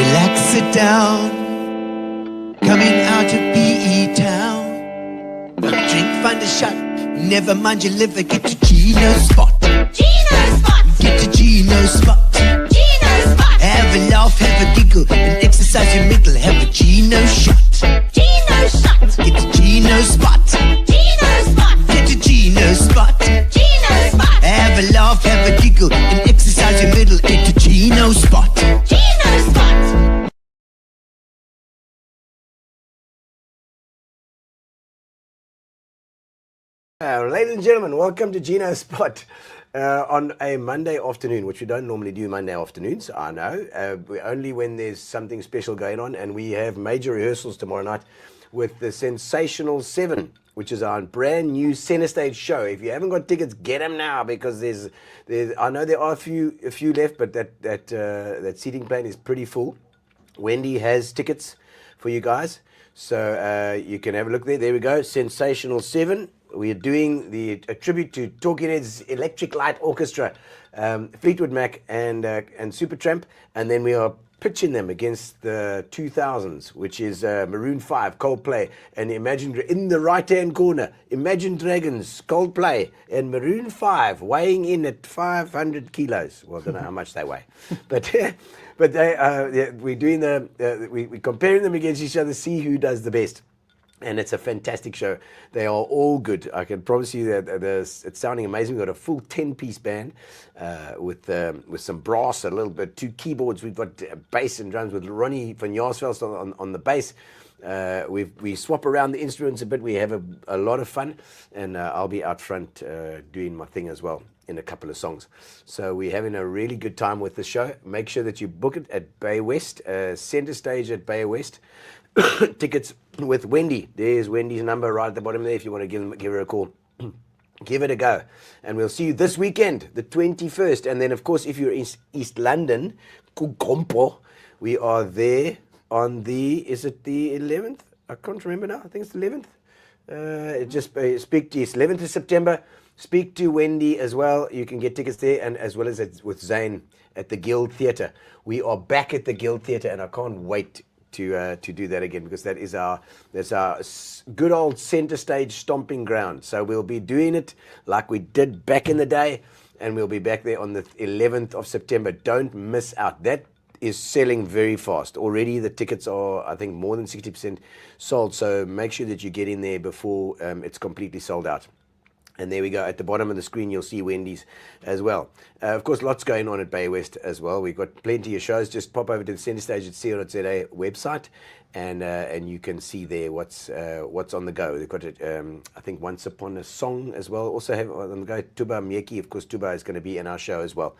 Relax, sit down. Coming out of PE town. One drink, find a shot. Never mind your liver, get to Gino's spot. Gino spot! Get to Gino's spot. Gino spot! Have a laugh, have a giggle, and exercise your middle. Have a Gino shot. Gino shot! Get to Gino's spot. Gino spot! Get to Gino's spot. Gino spot! Have a laugh, have a giggle, and exercise your middle. Get to Gino's spot. Gino spot! Ladies and gentlemen, welcome to Gino's Spot on a Monday afternoon, which we don't normally do Monday afternoons, I know, only when there's something special going on, and we have major rehearsals tomorrow night with the Sensational 7, which is our brand new center stage show. If you haven't got tickets, get them now, because there's I know there are a few left, but that seating plane is pretty full. Wendy has tickets for you guys, so you can have a look there. There we go, Sensational 7. We are doing a tribute to Talking Heads Electric Light Orchestra, Fleetwood Mac and Supertramp, and then we are pitching them against the 2000s, which is Maroon 5, Coldplay, and Imagine in the right-hand corner, Imagine Dragons, Coldplay, and Maroon 5 weighing in at 500 kilos. Well, I don't know how much they weigh, but we're doing we're comparing them against each other, see who does the best. And it's a fantastic show. They are all good. I can promise you that it's sounding amazing. We've got a full 10-piece band with some brass, a little bit, 2 keyboards. We've got bass and drums with Ronnie van Jaarsveld on the bass. We swap around the instruments a bit. We have a lot of fun, and I'll be out front doing my thing as well in a couple of songs. So we're having a really good time with the show. Make sure that you book it at Bay West, center stage at Bay West. Tickets with Wendy. There's Wendy's number right at the bottom there if you want to give her a call. Give it a go. And we'll see you this weekend, the 21st. And then, of course, if you're in East London, Kukompo, we are there on is it the 11th? I can't remember now. I think it's the 11th. Speak to 11th of September. Speak to Wendy as well. You can get tickets there, and as well as with Zane at the Guild Theatre. We are back at the Guild Theatre, and I can't wait to do that again, because that's our good old center stage stomping ground. So we'll be doing it like we did back in the day, and we'll be back there on the 11th of September. Don't miss out. That is selling very fast. Already the tickets are, I think, more than 60% sold. So make sure that you get in there before it's completely sold out. And there we go. At the bottom of the screen, you'll see Wendy's as well. Of course, lots going on at Bay West as well. We've got plenty of shows. Just pop over to the Center Stage at co.za website, and you can see there what's on the go. They've got it, I think, Once Upon a Song as well. Also have on the go Tuba Mieki. Of course, Tuba is going to be in our show as well.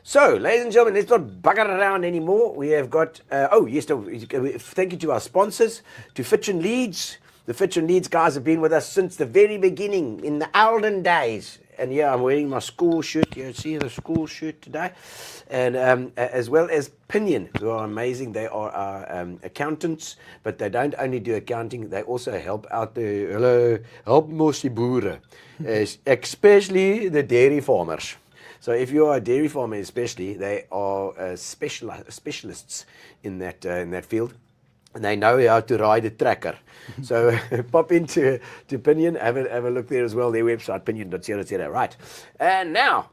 So, ladies and gentlemen, let's not bugger around anymore. We have got, thank you to our sponsors, to Fitch and Leeds. The Fitch and Leeds guys have been with us since the very beginning, in the olden days. And yeah, I'm wearing my school shirt. You see the school shirt today. And as well as Pinion, who are amazing. They are our accountants, but they don't only do accounting, they also help out help mostly boere, especially the dairy farmers. So if you are a dairy farmer especially, they are specialists in that field. And they know how to ride a tracker. So pop into Pinion, have a look there as well, their website, pinion.co.za. Right. And now,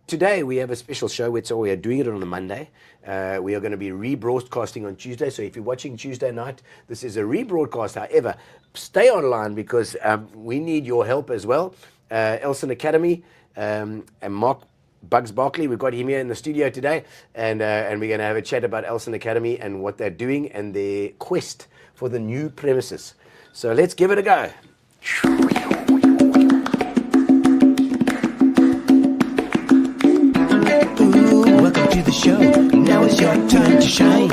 today we have a special show. So we are doing it on a Monday. We are going to be rebroadcasting on Tuesday. So if you're watching Tuesday night, this is a rebroadcast. However, stay online, because we need your help as well. ELSEN Academy and Bugs Barclay, we've got him here in the studio today, and we're going to have a chat about ELSEN Academy and what they're doing and their quest for the new premises. So let's give it a go. Ooh, welcome to the show. Now it's your turn to shine.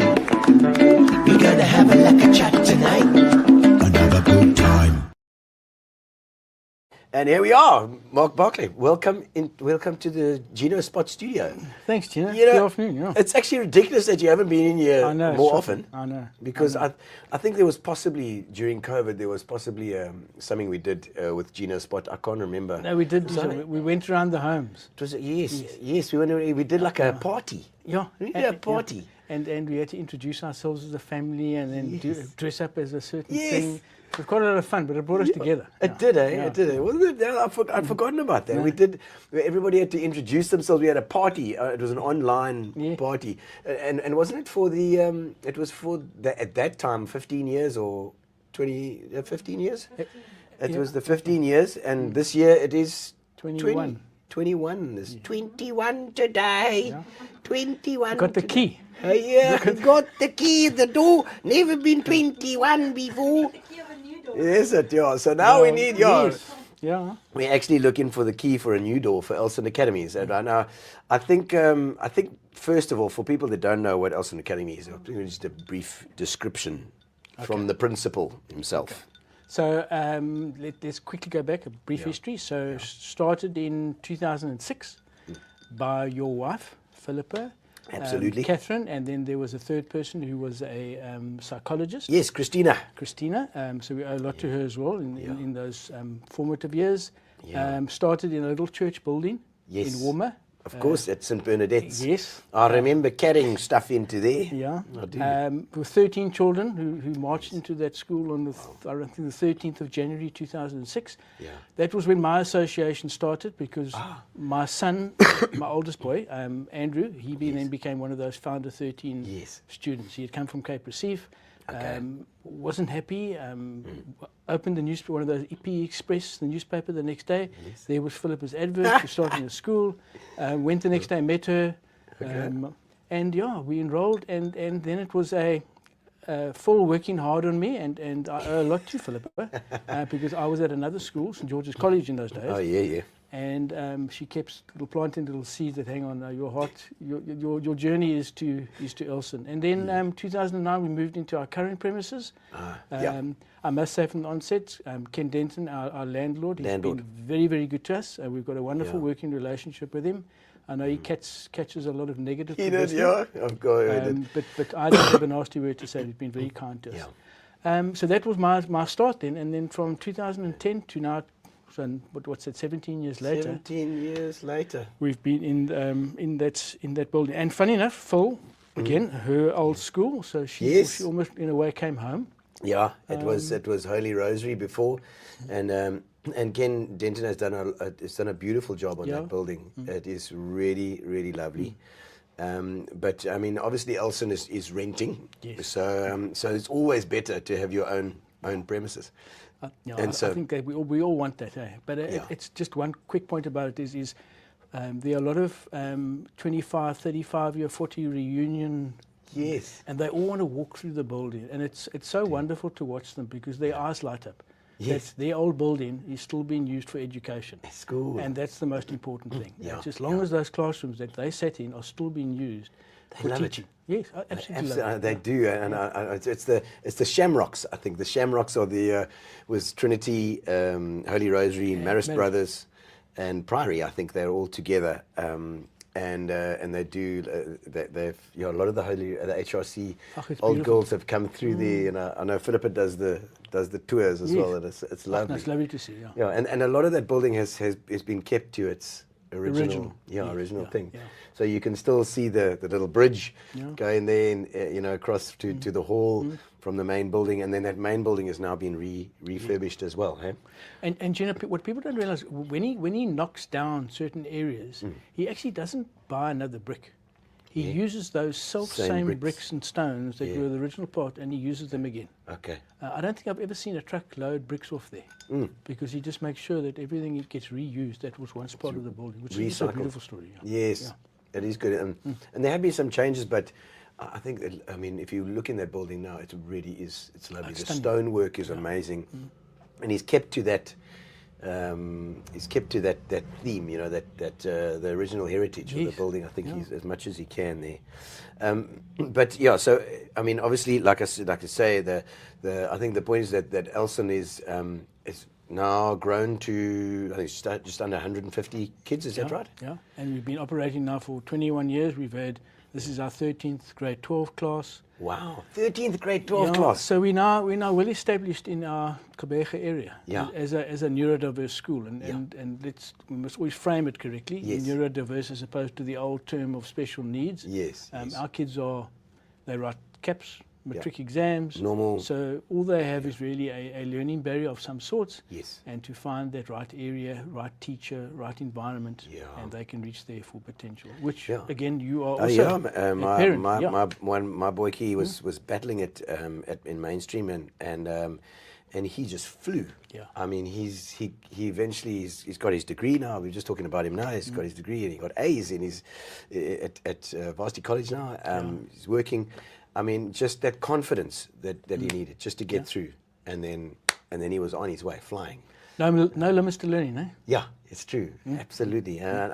We're gonna have a lucky chat tonight. Another good time. And here we are, Mark Barclay. Welcome to the Gino Spot studio. Thanks, Gino. You know, good afternoon. Yeah. It's actually ridiculous that you haven't been in here more often. I know. Because I think there was possibly, during COVID, there was possibly something we did with Gino Spot. I can't remember. No, we did. We went around the homes. It was, yes. We did like a party. Yeah. We did a party. And we had to introduce ourselves as a family and then dress up as a certain Yes. thing. It was quite a lot of fun, but it brought us together. It did, eh? It did. Wasn't it? I'd forgotten about that. No. We did. Everybody had to introduce themselves. We had a party. It was an online party, and wasn't it for the? It was for at that time 15 years or 15 years. It was the 15 years, and this year it is 21. 21. There's 21 today. Yeah. 21. Got the key. Yeah, got the key at the door. Never been 21 before. Yes, it, yeah. So now we need, Yes. Yeah. we're actually looking for the key for a new door for ELSEN Academy. So now, I think first of all, for people that don't know what ELSEN Academy is, just a brief description from the principal himself. So let's quickly go back, a brief history. So started in 2006 by your wife, Philippa. Absolutely. Catherine, and then there was a third person who was a psychologist. Yes, Christina. So we owe a lot to her as well in those formative years. Started in a little church building in Warmer. Of course, at St. Bernadette's. Yes. I remember carrying stuff into there. Yeah. I do. With 13 children who marched into that school on I think the 13th of January 2006. Yeah. That was when my association started because my son, my oldest boy, Andrew, he then became one of those founder 13 students. He had come from Cape Recife. Wasn't happy, opened the newspaper, one of those EP Express, the newspaper the next day. There was Philippa's advert for starting a school. Went the next day, met her, and we enrolled, and then it was a full working hard on me, and I owe a lot to Philippa because I was at another school, St. George's College in those days. Oh, yeah. And she kept planting little seeds that hang on your heart. Your journey is to ELSEN. And then 2009 we moved into our current premises. I must say from the onset, Ken Denton, our landlord, he's been very, very good to us. We've got a wonderful working relationship with him. I know he catches a lot of negative publicity. But I don't have a nasty word to say. He's been very kind to us. So that was my start then. And then from 2010 to now, so what's that? 17 years later. 17 years later, we've been in that building. And funny enough, Phil, again, her old school. So she almost in a way came home. Yeah, it was Holy Rosary before, and Ken Denton has done a beautiful job on that building. It is really, really lovely. But I mean, obviously, ELSEN is renting. Yes. So it's always better to have your own premises. I think that we all want that, but it's just one quick point about it is there are a lot of 25, 35 year, 40 reunion. Yes. And they all want to walk through the building, and it's so wonderful to watch them because their eyes light up. Yes. Their old building is still being used for education. School. And that's the most important thing. Just as long as those classrooms that they sat in are still being used for teaching. Yes, I absolutely love it. They do, and it's the Shamrocks. I think the Shamrocks are was Trinity, Holy Rosary, Marist Brothers, and Priory. I think they're all together, and they do. They've a lot of the HRC old girls have come through there, and I know Philippa does the tours as well, and it's lovely. It's lovely to see. And a lot of that building has been kept to its original thing. So you can still see the little bridge going there, and, across to the hall from the main building, and then that main building is now being refurbished as well. Hey? And Gino, what people don't realize, when he knocks down certain areas, he actually doesn't buy another brick. He uses those same bricks and stones that were the original part, and he uses them again. Okay. I don't think I've ever seen a truck load bricks off there, because he just makes sure that everything gets reused that was once part of the building, which is a beautiful story. Yes, it is good. And there have been some changes, but I think that, if you look in that building now, it really is, it's lovely. The stonework is amazing, and he's kept to that. That theme, the original heritage of the building. I think he's as much as he can there. So obviously, like I say, I think the point is that ELSEN is now grown to, I think, just under 150 kids. Is that right? Yeah, and we've been operating now for 21 years. This is our 13th grade 12 class. Wow, 13th grade 12 class. So we're now well established in our Kobega area as a neurodiverse school, and we must always frame it correctly. Neurodiverse as opposed to the old term of special needs. Yes. Our kids are They write caps, matric exams. Normal. So all they have is really a learning barrier of some sorts. Yes. And to find that right area, right teacher, right environment, Yeah. and they can reach their full potential. Which Yeah. again, you are Oh also yeah, a parent. my boy Key was battling it in mainstream and he just flew. Yeah. I mean, he eventually he's got his degree now. We were just talking about him now. He's got his degree and he got A's in his at Varsity College now. He's working. I mean, just that confidence that he needed just to get through, and then he was on his way flying. No limits to learning, eh? Yeah, it's true, absolutely. And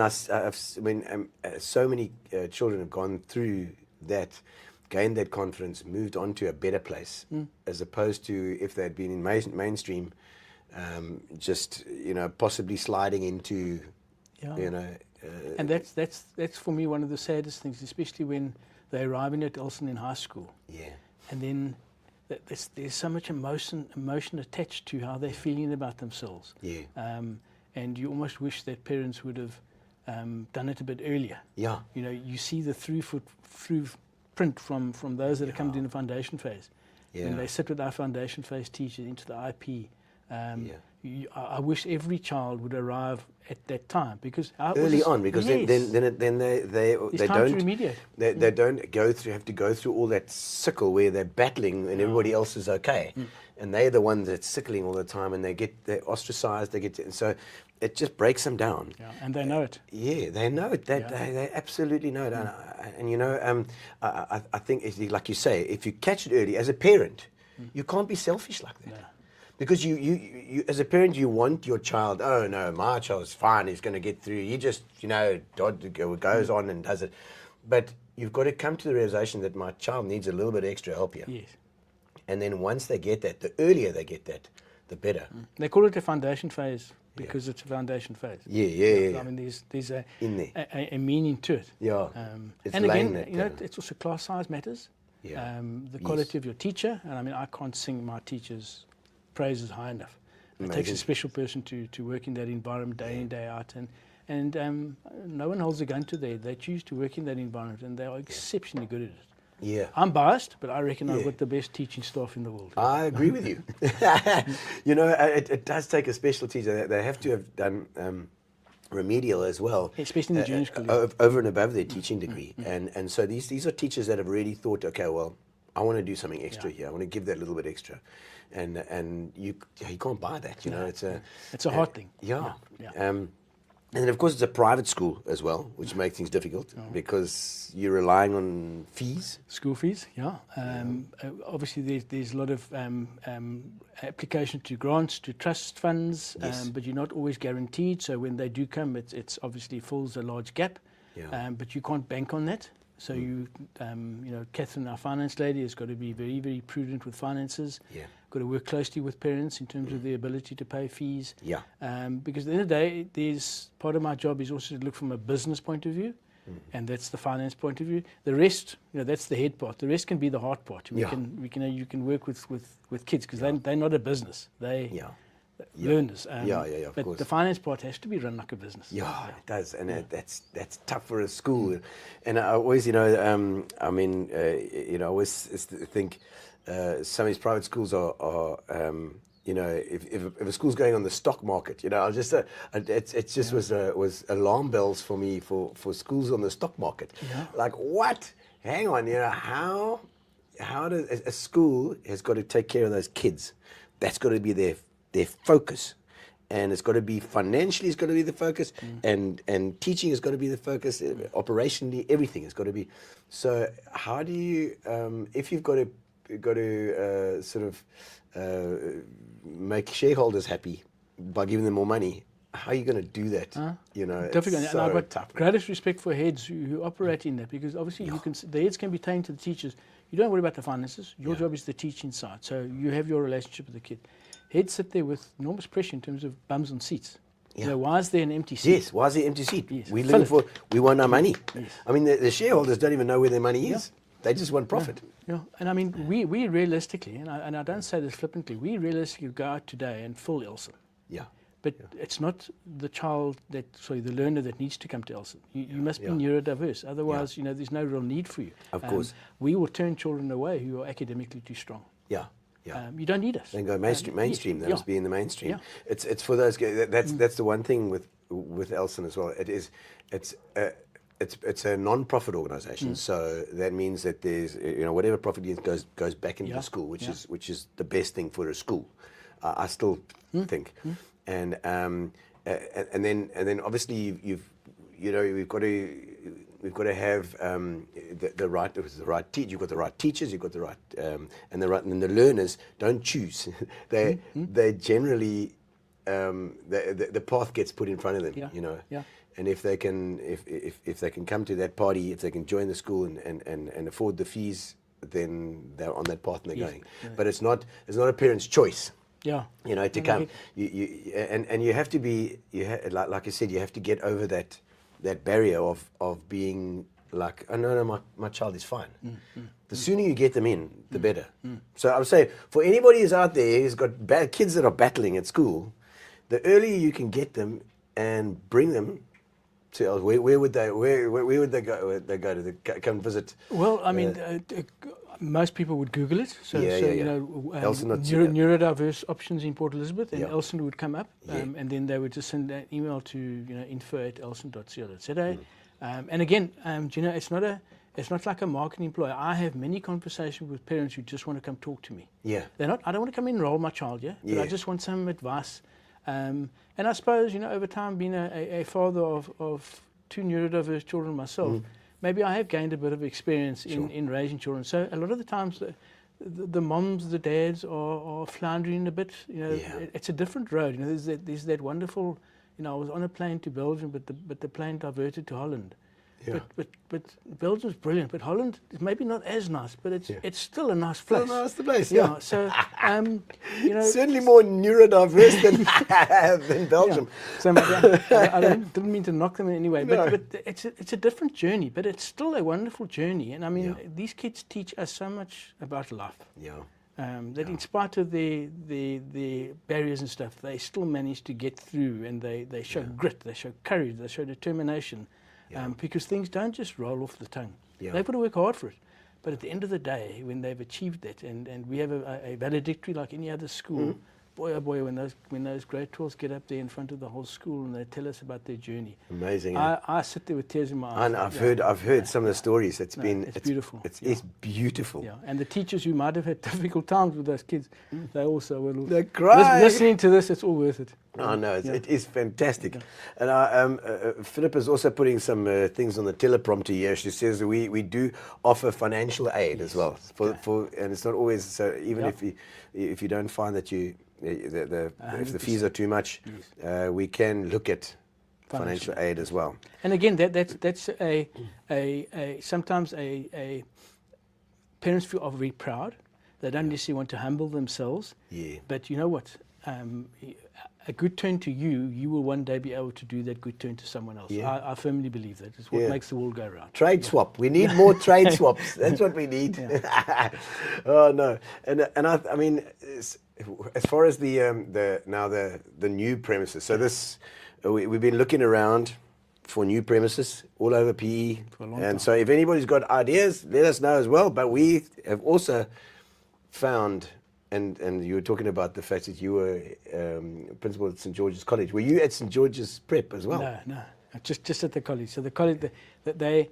I've when so many children have gone through that, gained that confidence, moved on to a better place, as opposed to if they'd been in mainstream, just possibly sliding into, And that's for me one of the saddest things, especially when they're arriving at ELSEN in high school. Yeah. And then there's so much emotion attached to how they're feeling about themselves. Yeah. And you almost wish that parents would have done it a bit earlier. Yeah. You see the through-print from those that are coming in the foundation phase. Yeah. When they sit with our foundation phase teachers into the IP, I wish every child would arrive at that time because early on, because yes. then they time to remediate. They don't have to go through all that sickle where they're battling and everybody else is okay, and they're the ones that's sickling all the time, and they're ostracized. And so it just breaks them down. Yeah, and they know it. Yeah, they know it. They absolutely know it. And I think, like you say, if you catch it early as a parent, you can't be selfish like that. No. Because you, as a parent, you want your child, oh no, my child's fine, he's going to get through. He just, goes on and does it. But you've got to come to the realization that my child needs a little bit of extra help here. Yes. And then once they get that, the earlier they get that, the better. They call it a foundation phase because it's a foundation phase. Yeah. I mean, there's In there. a meaning to it. Yeah. It's and laying again, that it's also class size matters. Yeah. The quality of your teacher. And I mean, I can't sing my teacher's praises high enough. It takes a special person to work in that environment day in, day out. And no one holds a gun to them. They choose to work in that environment, and they are exceptionally good at it. Yeah. I'm biased, but I reckon I've got the best teaching staff in the world. I agree with you. It does take a special teacher. They have to have done remedial as well. Especially in the junior school. Over and above their teaching degree. And so these are teachers that have really thought, okay, well, I want to do something extra here. I want to give that little bit extra. And you can't buy that, it's a hard thing. Yeah. And then, of course, it's a private school as well, which makes things difficult because you're relying on fees. School fees, obviously, there's a lot of application to grants, to trust funds, but you're not always guaranteed. So when they do come, it's obviously fills a large gap, but you can't bank on that. So Catherine, our finance lady, has got to be very, very prudent with finances. Yeah. Got to work closely with parents in terms of their ability to pay fees. Yeah. Because at the end of the day, there's part of my job is also to look from a business point of view, and that's the finance point of view. The rest, that's the head part. The rest can be the hard part. You can work with kids because they're not a business. They learners. Of but course. the finance part has to be run like a business. Yeah, it does, and that's tough for a school. And I always, I always think some of these private schools are if a school's going on the stock market, it just was alarm bells for me for schools on the stock market. Yeah. Like what? Hang on, how does a school has got to take care of those kids? That's got to be their focus, and it's got to be financially. It's got to be the focus, and teaching has got to be the focus. Operationally, everything has got to be. So, how do you, if you've got to sort of make shareholders happy by giving them more money? How are you going to do that? Difficult. It's and I've got tough. greatest respect for heads who operate in that because obviously the heads can be taken to the teachers. You don't worry about the finances. Your job is the teaching side. So you have your relationship with the kid. Heads sit there with enormous pressure in terms of bums on seats. Yeah. Why is there an empty seat? Yes, why is there an empty seat? Yes. We want our money. Yes. I mean, the shareholders don't even know where their money is. They just want profit. Yeah, and I mean, we realistically, and I don't say this flippantly, we realistically go out today and fill ELSEN. Yeah. But it's not the the learner that needs to come to ELSEN. You must be neurodiverse. Otherwise, there's no real need for you. Of course. We will turn children away who are academically too strong. Yeah. Yeah. You don't need us. Then go mainstream. They must be in the mainstream. Yeah. It's for those guys. That's the one thing with ELSEN as well. It's a non-profit organization, so that means that there's whatever profit goes back into the school, which is the best thing for a school. I still think, and then obviously we've got to have the right teach. You've got the right teachers. You've got the right and the learners don't choose. They generally the path gets put in front of them. Yeah. And if they can come to that party, if they can join the school and afford the fees, then they're on that path and they're going. Yeah. But it's not a parent's choice. Yeah. To come. You have to be like I said, you have to get over that barrier of being like, oh no, my child is fine. The sooner you get them in, the better. So I would say for anybody who's out there who's got kids that are battling at school, the earlier you can get them and bring them to where would they go? They go to come visit. Well, I mean, most people would Google it. So neurodiverse options in Port Elizabeth, and ELSEN would come up, and then they would just send an email to info@elsen.co.za. And again, Gino, it's not like a marketing ploy. I have many conversations with parents who just want to come talk to me. Yeah, I don't want to come enroll my child, but I just want some advice. And I suppose, over time, being a father of two neurodiverse children myself, maybe I have gained a bit of experience in raising children. So a lot of the times, the moms, the dads are floundering a bit. It's a different road. There's that wonderful. I was on a plane to Belgium, but the plane diverted to Holland. Yeah. But Belgium's brilliant, but Holland is maybe not as nice, but it's still a nice place. Still a nice place, yeah. So certainly more neurodiverse than Belgium. Yeah. So I didn't mean to knock them in any way, but it's a different journey, but it's still a wonderful journey. And I mean, these kids teach us so much about life. Yeah. That in spite of the barriers and stuff, they still manage to get through, and they show grit, they show courage, they show determination. Because things don't just roll off the tongue. Yeah. They've got to work hard for it. But at the end of the day, when they've achieved that, and we have a valedictory like any other school, boy oh boy, when those grade 12s get up there in front of the whole school and they tell us about their journey. Amazing. I sit there with tears in my eyes. And I've heard some of the stories. It's beautiful. It's beautiful. Yeah. And the teachers who might have had difficult times with those kids, they also will. They're crying. Listening to this, it's all worth it. Oh no, it is fantastic. Yeah. And Philippa's also putting some things on the teleprompter here. She says we do offer financial aid as well and it's not always so. Even if you don't find that if the fees are too much, we can look at financial aid as well. And again, that's sometimes a parents feel very proud. They don't necessarily want to humble themselves. Yeah. But you know what? A good turn to you will one day be able to do that good turn to someone else. Yeah. I firmly believe that. It's what makes the world go round. Trade swap. We need more trade swaps. That's what we need. Yeah. Oh no. And I mean, as far as the new premises. So this we've been looking around for new premises all over PE. For a long time. So if anybody's got ideas, let us know as well. But we have also found. And you were talking about the fact that you were principal at St. George's College. Were you at St. George's Prep as well? No, just at the college. So the college, they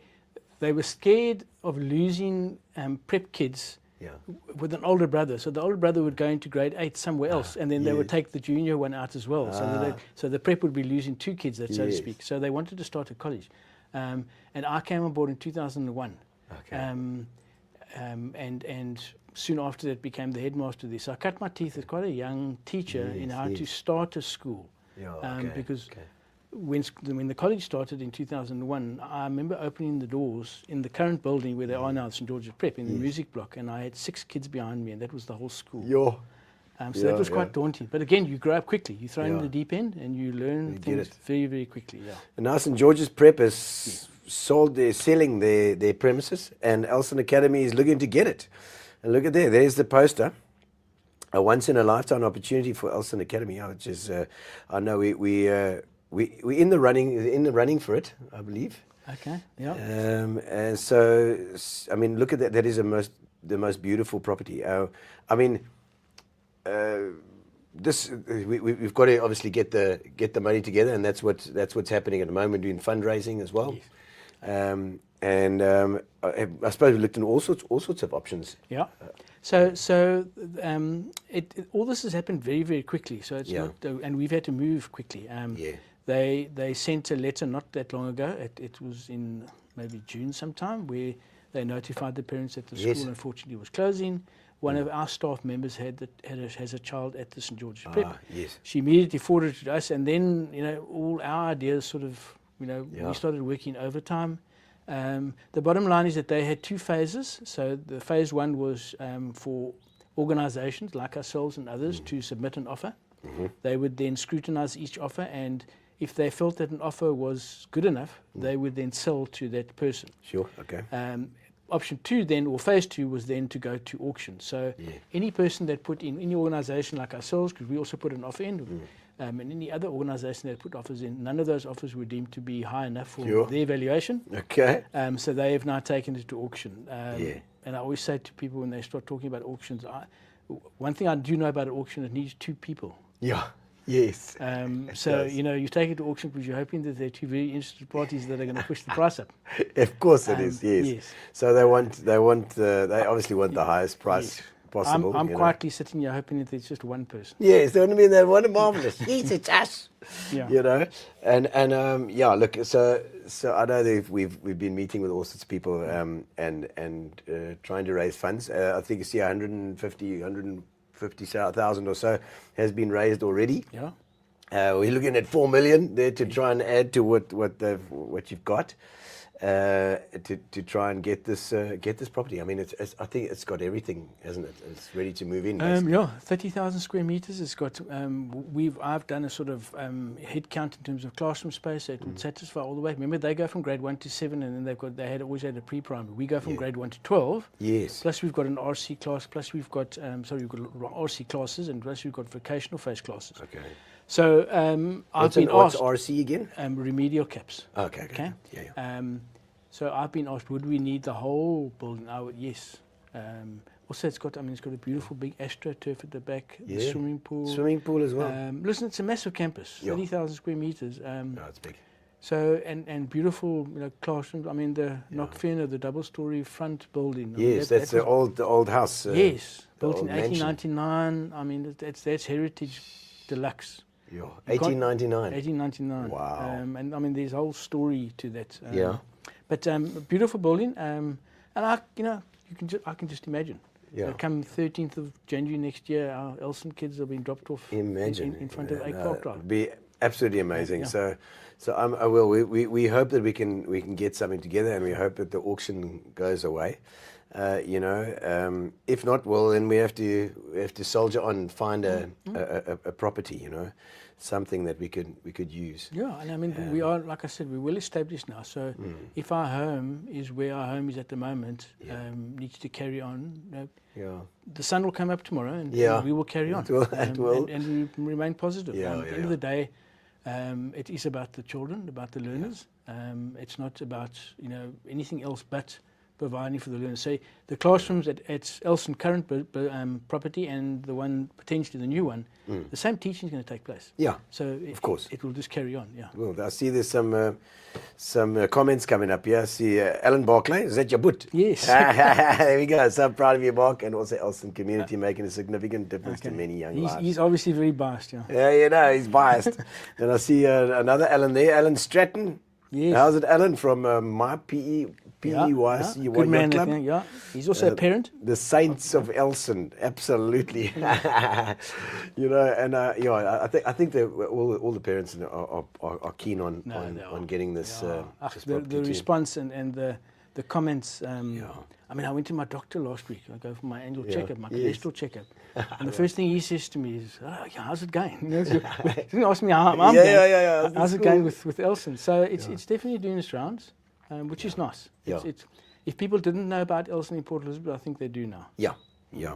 were scared of losing prep kids with an older brother. So the older brother would go into grade 8 somewhere else, and then they would take the junior one out as well. So the prep would be losing two kids, so to speak. So they wanted to start a college. And I came on board in 2001. Okay. And soon after that became the headmaster there. So I cut my teeth as quite a young teacher in how to start a school. Because when the college started in 2001, I remember opening the doors in the current building where they are now, St. George's Prep, in the music block, and I had 6 kids behind me, and that was the whole school. So that was quite daunting. But again, you grow up quickly. You throw in the deep end, and you learn things very, very quickly. Yeah. And now St. George's Prep is selling their premises, and ELSEN Academy is looking to get it. And look at there's the poster. a once in a lifetime opportunity for ELSEN Academy, which is I know we're in the running for it, I believe. Okay. Yeah. And so I mean, look at that. That is the most beautiful property. I mean, we've got to obviously get the money together, and that's what's happening at the moment, doing fundraising as well. Yes. I suppose we looked at all sorts of options. Yeah. So all this has happened very, very quickly. So it's not, and we've had to move quickly. They sent a letter not that long ago. It was in maybe June sometime, where they notified the parents that the school unfortunately was closing. One of our staff members has a child at the St. George's Prep. Yes. She immediately forwarded it to us, and then all our ideas sort of we started working overtime. The bottom line is that they had 2 phases. So the phase 1 was for organisations like ourselves and others to submit an offer. They would then scrutinise each offer, and if they felt that an offer was good enough, they would then sell to that person. Sure. Okay. Option 2 then, or phase 2, was then to go to auction. So any person that put in, any organisation like ourselves, because we also put an offer in, and any other organisation that put offers in, none of those offers were deemed to be high enough for their valuation. Okay. So they have now taken it to auction. And I always say to people when they start talking about auctions, one thing I do know about an auction, it needs 2 people. Yeah. Yes. So you take it to auction because you're hoping that there are 2 very interested parties that are going to push the price up. Of course it is. Yes. So they obviously want the highest price possible. I'm quietly sitting here hoping that there's just one person. Yes, they want to be there. What a marvelous. Yes, it's us. Yeah. And look. So I know that we've been meeting with all sorts of people and trying to raise funds. I think it's 150,000 or so has been raised already. Yeah. We're looking at 4 million there to try and add to what you've got to try and get this property. I mean, I think it's got everything, hasn't it? It's ready to move in. 30,000 square meters. It's got. I've done a sort of head count in terms of classroom space. So it would satisfy all the way. Remember, they go from grade 1 to 7, and then they always had a pre-primary. We go from grade 1 to 12. Yes. Plus we've got an RC class. Plus we've got we've got RC classes, and plus we've got vocational phase classes. Okay. So I've been asked. What's RC again? Remedial caps. Okay. Yeah. So I've been asked, would we need the whole building? Yes. Also, it's got a beautiful big AstroTurf at the back. The swimming pool. Swimming pool as well. Listen, it's a massive campus. 30,000 square meters. No, it's big. So and beautiful classrooms. I mean the Knockfearner, the double-story front building. That's the old house. Yes, built in 1899. I mean that's heritage deluxe. 1899. 1899. Wow. And I mean there's a whole story to that. But a beautiful building. And I can just imagine. Yeah. Come 13th of January next year, our ELSEN kids have been dropped off. Imagine in front of Park Drive. It'd be absolutely amazing. Yeah. So I will. We hope that we can get something together, and we hope that the auction goes away. If not, well, then we have to soldier on and find a property. Something that we could use. Yeah, and I mean we are, like I said, we're well established now. So if our home is where our home is at the moment, needs to carry on. The sun will come up tomorrow, and we will carry on. It will. And we remain positive. At the end of the day, it is about the children, about the learners. It's not about anything else but providing for the learners. So the classrooms at ELSEN current property and the one potentially the new one, the same teaching is going to take place. Yeah. So of course it will just carry on. Yeah. Well, I see there's some comments coming up here. I see Alan Barclay. Is that your boot? Yes. There we go. So proud of you, Mark, and also ELSEN community making a significant difference to many young lives. He's obviously very biased. Yeah. Yeah, he's biased. And I see another Alan there, Alan Stratton. Yes. How's it, Alan, from my PEYC Good man, club? Yeah. He's also a parent. The Saints of ELSEN, absolutely. I think that all the parents are keen on getting this. The response and the comments. I mean, I went to my doctor last week. I go for my annual checkup, my cholesterol checkup, and the first thing he says to me is, "How's it going?" He didn't ask me how I'm going. How's it going with ELSEN? So it's definitely doing its rounds, which is nice. If people didn't know about ELSEN in Port Elizabeth, I think they do now. Yeah. Yeah,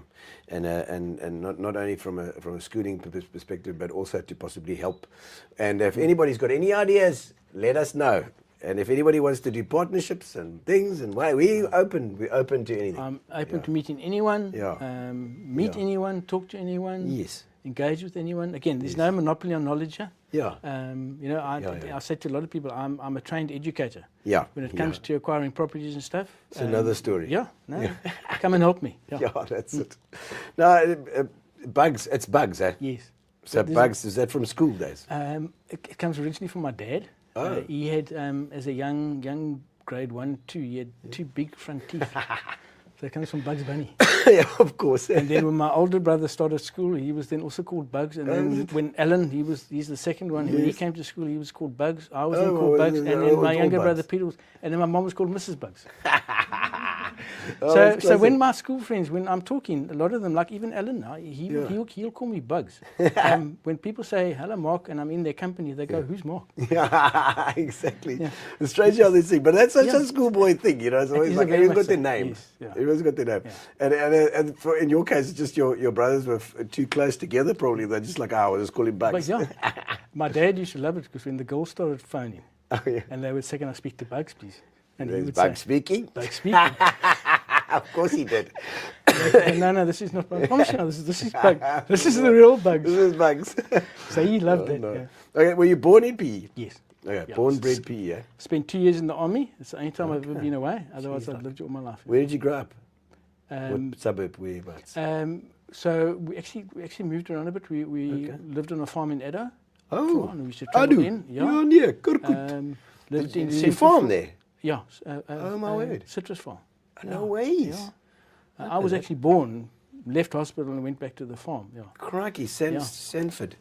and not only from a schooling perspective, but also to possibly help. And if anybody's got any ideas, let us know. And if anybody wants to do partnerships and things, and we're open to anything. I'm open to meeting anyone. Yeah. Meet anyone, talk to anyone. Yes. Engage with anyone. Again, there's no monopoly on knowledge here. Yeah. I say to a lot of people, I'm a trained educator. Yeah. When it comes to acquiring properties and stuff. It's another story. Yeah. No. Come and help me. Yeah. Yeah, that's it. No, bugs. It's bugs, eh? Yes. So bugs, is that from school days? It comes originally from my dad. Oh. He had, as a young grade 1, 2, he had 2 big front teeth. So it comes from Bugs Bunny. Yeah, of course. And then when my older brother started school, he was then also called Bugs. And then when Alan, he's the second one. When he came to school, he was called Bugs. I was then called Bugs. And then my younger brother Peter was, and then my mom was called Mrs. Bugs. So when my school friends, when I'm talking, a lot of them, like even Alan now, he'll call me Bugs. When people say, hello, Mark, and I'm in their company, they go, who's Mark? Yeah, exactly. Yeah. It's strange how they think, but that's such a schoolboy thing, you know. It's always like everyone's got their name. Yes, yeah. Everyone's got their name. Yeah. And in your case, it's just your brothers were too close together, probably. They're just like, we'll just call him Bugs. But yeah, my dad used to love it because when the girls started phoning, and they would say, can I speak to Bugs, please? And he would Bugs say, speaking? Bugs speaking. Of course he did. No, this is not Bugs. I promise you, this is Bugs. This is the real Bugs. This is Bugs. So he loved it. No. Yeah. Okay, were you born in PE? Yes. Okay, Yeah. born, bred PE, yeah? Spent 2 years in the army. It's the only time I've ever been away. Otherwise, I've lived all my life. Where did you grow up? What suburb, whereabouts? So we actually moved around a bit. We lived on a farm in Edda. Oh, And we used to travel in. Yeah, yeah, good. Lived in Did you farm there? Yeah. Oh, my word. Citrus farm. No ways. Yeah. I was actually born, left hospital and went back to the farm. Yeah. Crikey, Sanford.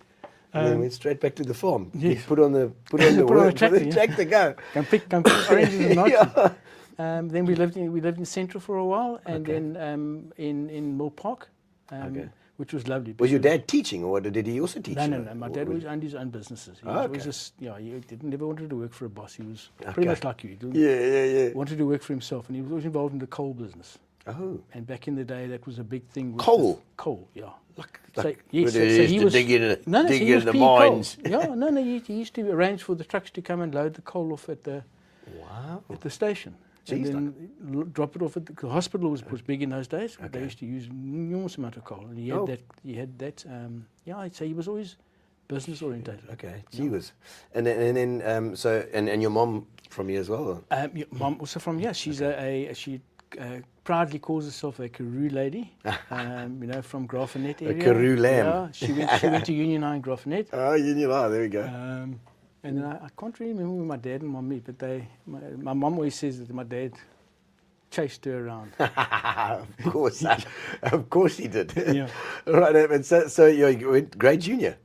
And then went straight back to the farm. Yes. Put on the Put on work, a tractor, the tractor go. Come pick oranges and nuts. Yeah. Then we lived in Central for a while, and then in Mill Park, which was lovely. Was your dad teaching, or did he also teach? No. My dad always owned his own businesses. He was just, he never wanted to work for a boss. He was pretty much like you. Yeah. Wanted to work for himself, and he was always involved in the coal business. Oh. And back in the day, that was a big thing. Coal? Coal, yeah. So he was digging in the mines. He used to arrange for the trucks to come and load the coal off at the station. Jeez, and then drop it off at the hospital was big in those days. They used to use an enormous amount of coal, and he had that. I'd say he was always business orientated. Okay, gee whiz. And then your mom from here as well? Your mom also from here. She's she proudly calls herself a Karoo lady. From Grafenet area. A Karoo lamb. Yeah, she went to Union High in Grafenet. Oh, Union High. There we go. And then I can't really remember where my dad and mom meet, but my mom always says that my dad chased her around. Of course he did. Yeah. Right, and so you went grade junior?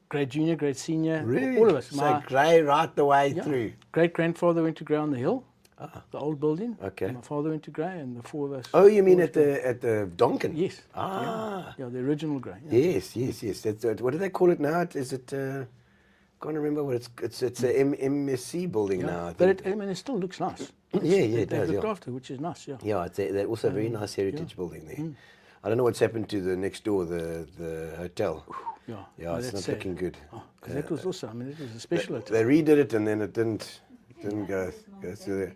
Grade junior, grade senior, really? All of us. So grey right the way through. Great-grandfather went to Grey on the Hill, the old building. Okay. My father went to Grey, and the 4 of us. Oh, you mean at the Donkin? Yes. Ah. Yeah, the original Grey. Yeah. Yes. That's, what do they call it now? Is it... can't remember what it's a MSC building now. I think. But it still looks nice. It does. Looked after, which is nice. Yeah. Yeah, it's also a very nice heritage building there. I don't know what's happened to the next door, the hotel. Yeah, it's not looking good. Because that was also, it was a special hotel. They redid it and then it didn't go through there.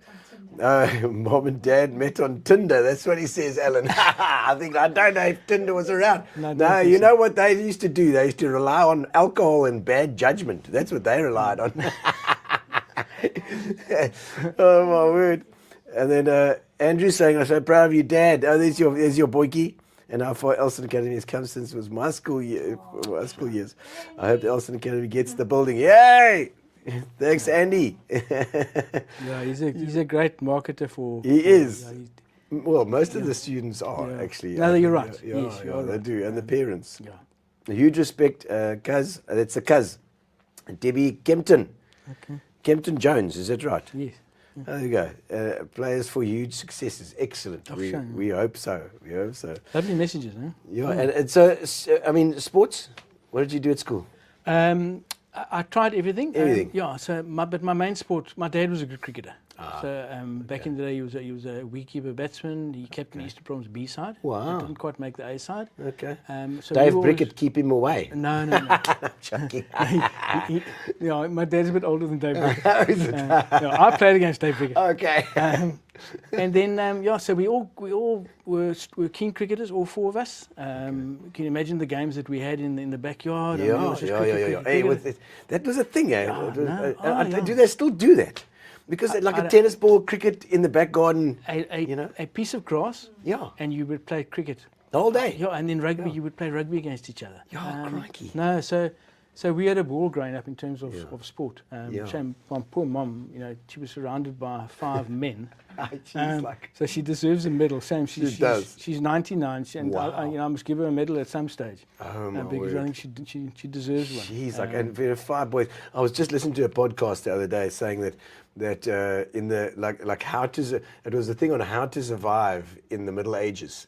Mom and Dad met on Tinder. That's what he says, Alan. I don't know if Tinder was around. No, you know what they used to do? They used to rely on alcohol and bad judgment. That's what they relied on. Oh my word! And then Andrew's saying, "I'm so proud of you, Dad. Oh, there's your boykie." And how far ELSEN Academy has come since it was my school years. I hope the ELSEN Academy gets the building. Yay! Thanks, Andy. Yeah, he's a great marketer for. He is. Well, most of the students are actually. No, you're right. Yeah, yes, you are they right. do, and the parents. Yeah. A huge respect, Cuz. That's a Cuz. Debbie Kempton. Okay. Kempton Jones, is that right? Yes. There you go. Players for huge successes. Excellent. We hope so. Lovely messages, huh? Yeah, and so, sports. What did you do at school? I tried everything. Everything. But my main sport, my dad was a good cricketer. So back in the day, he was a wicketkeeper batsman. He captained Eastern Province B side. Wow. He didn't quite make the A side. Okay. So Dave we Brickett, keep him away. No. I'm joking. My dad's a bit older than Dave Brickett. How is it? I played against Dave Brickett. Okay. And then, so we all were keen cricketers, all four of us. Can you imagine the games that we had in the backyard? Yeah. Hey, that was a thing, eh? Do they still do that? Because like a tennis ball, cricket in the back garden, a piece of grass, and you would play cricket. The whole day? Yeah, and then rugby, you would play rugby against each other. Yeah, crikey. No, so we had a ball growing up in terms of sport. Shame, my poor mum, she was surrounded by 5 men. So she deserves a medal. Sam, she's 99, and I must give her a medal at some stage. Oh, my because word. I think she deserves one. Jeez, and we have 5 boys. I was just listening to a podcast the other day saying that in the like how to it was a thing on how to survive in the Middle Ages.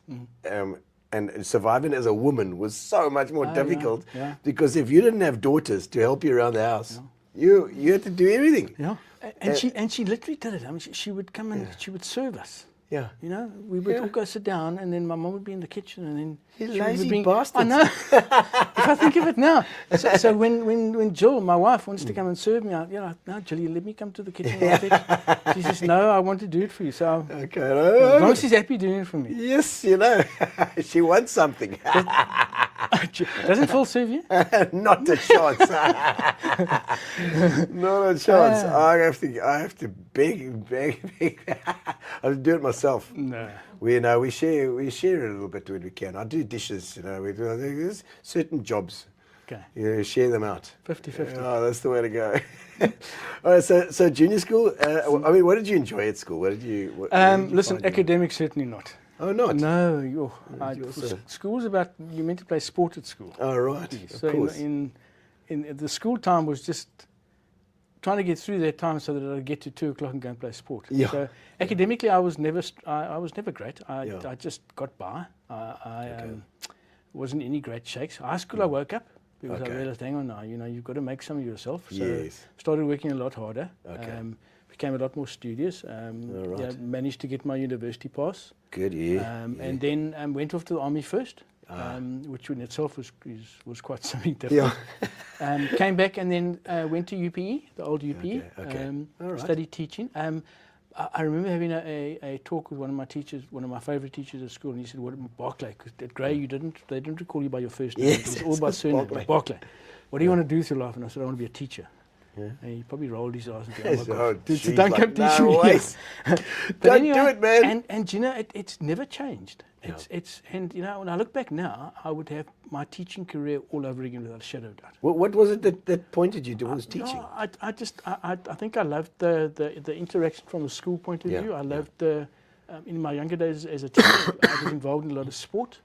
And surviving as a woman was so much more difficult because if you didn't have daughters to help you around the house, you had to do everything. Yeah, and she literally did it. I mean, she would come and she would serve us. Yeah. We would all go sit down, and then my mum would be in the kitchen, and then you lazy bastard. I know. If I think of it now. So when Jill, my wife, wants to come and serve me, no, Jill, you let me come to the kitchen. She says, no, I want to do it for you. So as long as she's happy doing it for me. Yes, she wants something. Doesn't Phil serve you? Not a chance. Not a chance. I have to beg. I'll do it myself. No. We share a little bit when we can. I do dishes, there's certain jobs. Okay. Share them out. 50-50. Oh, that's the way to go. All right, so junior school, what did you enjoy at school? What did you listen, academics certainly not. Oh, not? No, school's about, you're meant to play sport at school. Oh, right. So of course. in the school time was just trying to get through that time so that I'd get to 2 o'clock and go and play sport. Yeah. So academically, I was never great. I just got by. I wasn't any great shakes. High school, I woke up because I realized, hang on now, you've got to make some of yourself. So started working a lot harder. Became a lot more studious. Managed to get my university pass. Good, And then went off to the army first. Which in itself was quite something different. Yeah. Came back and then went to UPE, the old UPE. Studied teaching. I remember having a talk with one of my teachers, one of my favourite teachers at school, and he said, "What Barclay? Because at Grey, they didn't recall you by your first name. Yes, it was all by surname. Barclay. What do you want to do with your life?" And I said, "I want to be a teacher." Yeah. And he probably rolled his eyes and said, "Oh my God, don't come teach me." Yes. Don't do it, man. And it's never changed. And when I look back now, I would have my teaching career all over again without a shadow of doubt. What was it that pointed you towards teaching? No, I think I loved the interaction from the school point of view. I loved in my younger days as a teacher, I was involved in a lot of sport.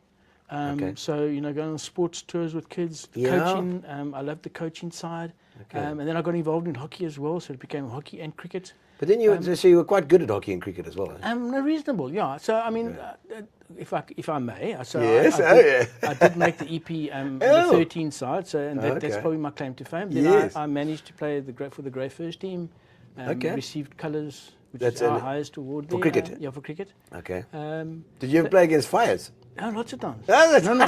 So going on sports tours with kids, coaching. I loved the coaching side, and then I got involved in hockey as well. So it became hockey and cricket. But then so you were quite good at hockey and cricket as well. Reasonable, yeah. So I mean, if I may, so yes, I did make the EP the 13 side. So that's probably my claim to fame. Then I managed to play for the Grey first team. Received colours, which is our highest award for there. cricket. For cricket. Okay. Did you ever play against Fires? Oh, lots of times. No.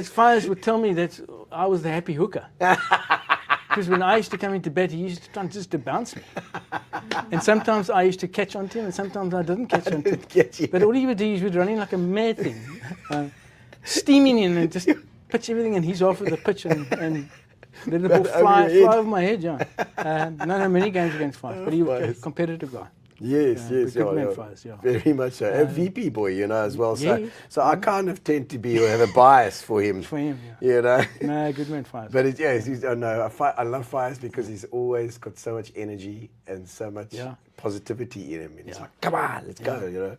Fires would tell me that I was the happy hooker. Because when I used to come into bed, he used to try just to bounce me. And sometimes I used to catch on to him, and sometimes I didn't catch on to him. But all he would do is would run in like a mad thing, steaming in and just pitch everything, and he's off of the pitch and let the ball fly over my head. Many games against Fires, but he was a competitive guy. Yes. Very much so. A VP boy, as well. So I kind of tend to have a bias for him. No, good man, Fires. But I love Fires because he's always got so much energy and so much positivity in him. And he's like, come on, let's go,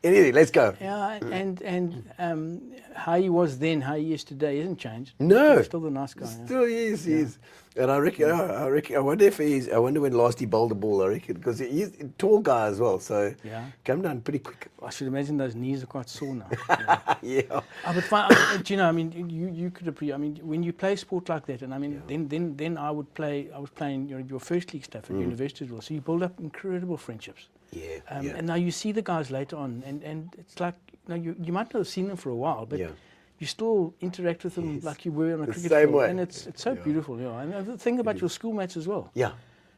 Anything, let's go. Yeah, and how he was then, how he is today hasn't changed. No. He's still the nice guy. Still he is. And I wonder when last he bowled the ball, I reckon, because he's a tall guy as well, so come down pretty quick. I should imagine those knees are quite sore now. But fine, you could appreciate, when you play sport like that, and then I was playing your first league stuff at university as well, so you build up incredible incredible friendships. Yeah, And now you see the guys later on, and it's like, you might not have seen them for a while, but you still interact with them like you were on a cricket same field. way. And it's so beautiful, And the thing about your schoolmates as well. Yeah.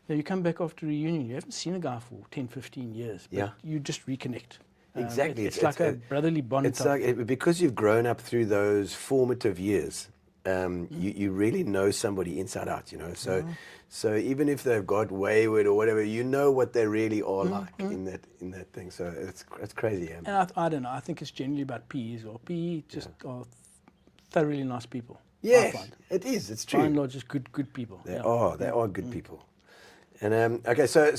You come back after reunion, you haven't seen a guy for 10, 15 years, but you just reconnect. Exactly. It's like a brotherly bond. It's like, because you've grown up through those formative years, you really know somebody inside out, So even if they've got wayward or whatever, you know what they really are like in that thing. So it's crazy. And I don't know. I think it's generally about PEs, or PE just are thoroughly nice people. Yes, it is. It's true. By and large, just good people. They are good people. And okay, so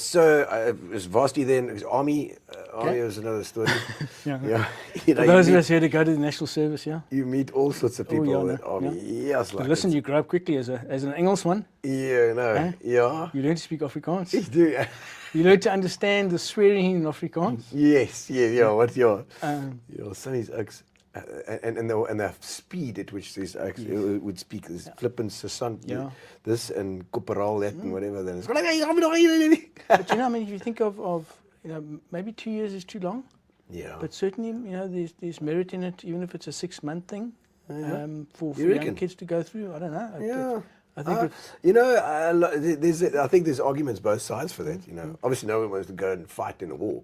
was varsity then? Was army was another story. For those of us who had to go to the national service, you meet all sorts of people at army. Yes, but listen, you grow up quickly as an Engelsman. Yeah. You learn to speak Afrikaans. You do. You learn to understand the swearing in Afrikaans. Yes, What's your sonny's oaks. And the speed at which these would speak, this flippant Sassant, this and Corporal that and whatever, then it's But if you think of maybe 2 years is too long. Yeah. But certainly, there's merit in it, even if it's a 6-month thing for young kids to go through. I don't know. Yeah. I think I think there's arguments both sides for that. Obviously no one wants to go and fight in a war,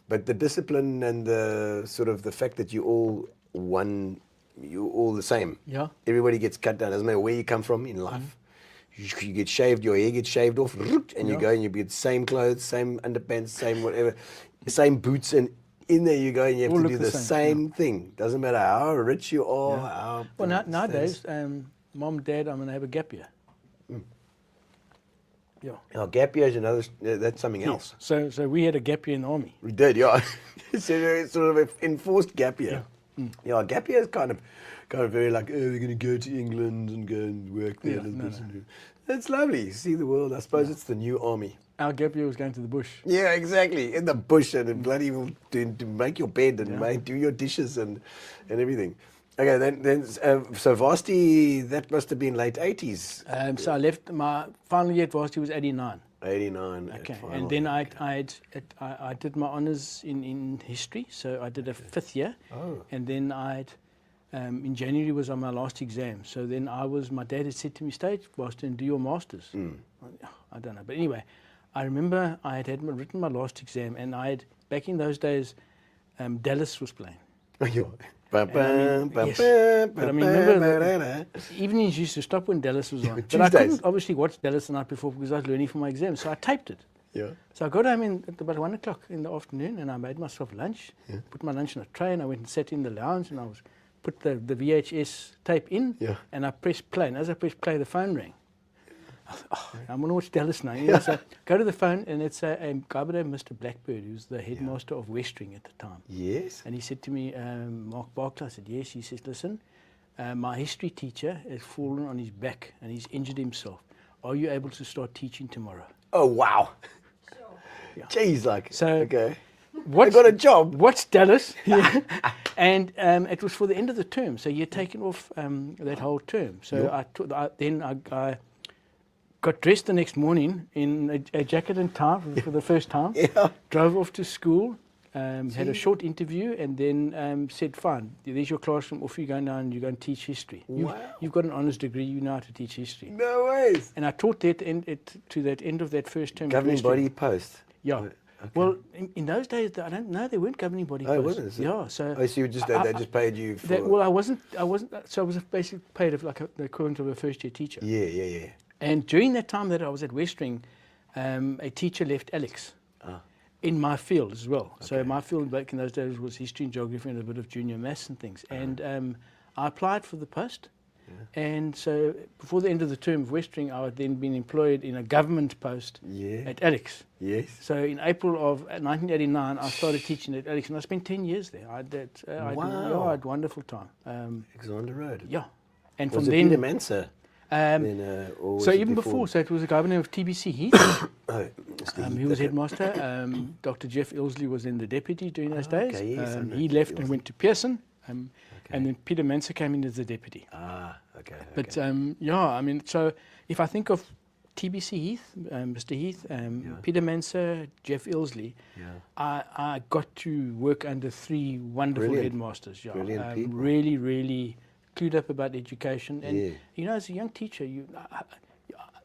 but the discipline and the sort of the fact that you're all the same. Yeah. Everybody gets cut down. Doesn't matter where you come from in life. You get shaved, your hair gets shaved off, and you go and you get the same clothes, same underpants, same whatever, same boots, and in there you go and you have to do the same thing. Doesn't matter how rich you are. Well, nowadays, Mom, Dad, I'm going to have a gap year. Yeah. Now, gap year is that's something else. So we had a gap year in the army. We did, yeah. So it's sort of an enforced gap year. Yeah, gap year is kind of very like, we're going to go to England and go and work there. It's lovely. See the world. I suppose it's the new army. Our gap year was going to the bush. Yeah, exactly. In the bush and bloody to make your bed and do your dishes and everything. Okay, then so varsity, that must have been late 80s. So I left, my final year at varsity was 89. 89. Okay, and then I did my honours in history, so I did a 5th year. Oh. And then in January was on my last exam. So then my dad had said to me, stay at Boston and do your masters. I don't know, but anyway, I remember I had written my last exam, and back in those days, Dallas was playing. But I mean, remember, evenings used to stop when Dallas was on. But I couldn't obviously watch Dallas the night before because I was learning for my exam, so I taped it. Yeah. So I got home at about 1 o'clock in the afternoon, and I made myself lunch, put my lunch on a tray, and I went and sat in the lounge, and I put the VHS tape in, and I pressed play. And as I pressed play, the phone rang. I thought, I'm going to watch Dallas now. So go to the phone, and it's a guy by the name of Mr. Blackbird, who's the headmaster of Westring at the time. Yes. And he said to me, Mark Barclay, I said, yes. He says, listen, my history teacher has fallen on his back and he's injured himself. Are you able to start teaching tomorrow? Oh, wow. Yeah. Jeez, okay. I got a job. What's Dallas? And it was for the end of the term, so you're taken off that whole term. So I got dressed the next morning in a jacket and tie for the first time. Drove off to school, had a short interview, and then said, fine, there's your classroom, off you go now, and you go and teach history. You've got an honours degree, you know how to teach history. No ways. And I taught that to that end of that first term. Governing body post. Yeah. Okay. Well, in those days, I don't know, there weren't governing body posts. Wasn't it? Yeah, so... Oh, so you just, they just paid you for... I wasn't, so I was basically paid like the equivalent of a first-year teacher. Yeah. And during that time that I was at Westring, a teacher left Alex in my field as well. Okay. So my field back in those days was history and geography and a bit of junior maths and things. And I applied for the post. And so before the end of the term of Westring, I had then been employed in a government post at Alex. Yes. So in April of 1989, I started teaching at Alex, and I spent 10 years there. I had a wonderful time. Alexander Road. Yeah. And was from it then... Peter Manser? So even before, so it was a guy by the name of TBC Heath. He was headmaster. Dr. Jeff Ilsley was then the deputy during those days. Okay, yes, he left and went to Pearson. And then Peter Manser came in as the deputy. Okay. But I mean, so if I think of TBC Heath, Mr. Heath, Peter Mensa, Jeff Ilsley, I got to work under 3 wonderful Brilliant. headmasters. Yeah. Brilliant people. Really, really clued up about education. And, Yeah. you know, as a young teacher,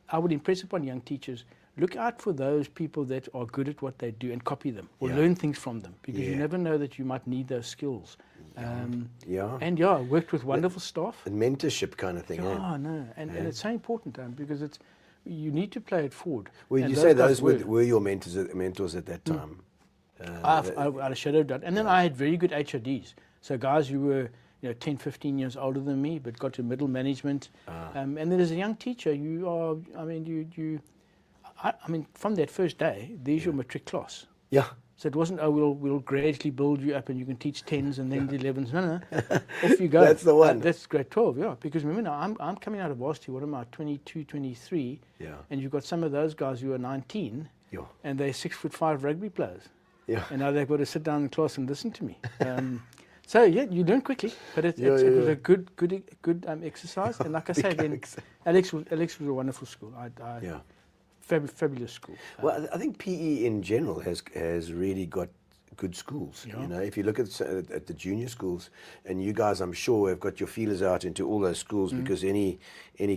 I would impress upon young teachers, look out for those people that are good at what they do and copy them or learn things from them, because you Yeah. never know that you might need those skills. Yeah. And I worked with wonderful staff. A mentorship kind of thing. eh? Oh, no. And it's so important because you need to play it forward. Well, And you say guys those were your mentors at that time. I had a shadow of doubt. And then I had very good HODs. So guys who were 10, 15 years older than me, but got to middle management. And then as a young teacher, from that first day, there's your matric class. Yeah. So it wasn't, we'll gradually build you up and you can teach 10s and then the 11s. No. Off you go. That's the one. That's grade 12, yeah. Because remember now, I'm coming out of varsity, what am I, 22, 23. Yeah. And you've got some of those guys who are 19. Yeah. And they're 6'5" rugby players. Yeah. And now they've got to sit down in class and listen to me. So yeah, you learn quickly, but it was a good exercise. And like I say, then Alex was a wonderful school. Yeah. Fabulous school. Well, I think PE in general has really got good schools. Yeah. You know, if you look at the junior schools, and you guys, I'm sure, have got your feelers out into all those schools, because any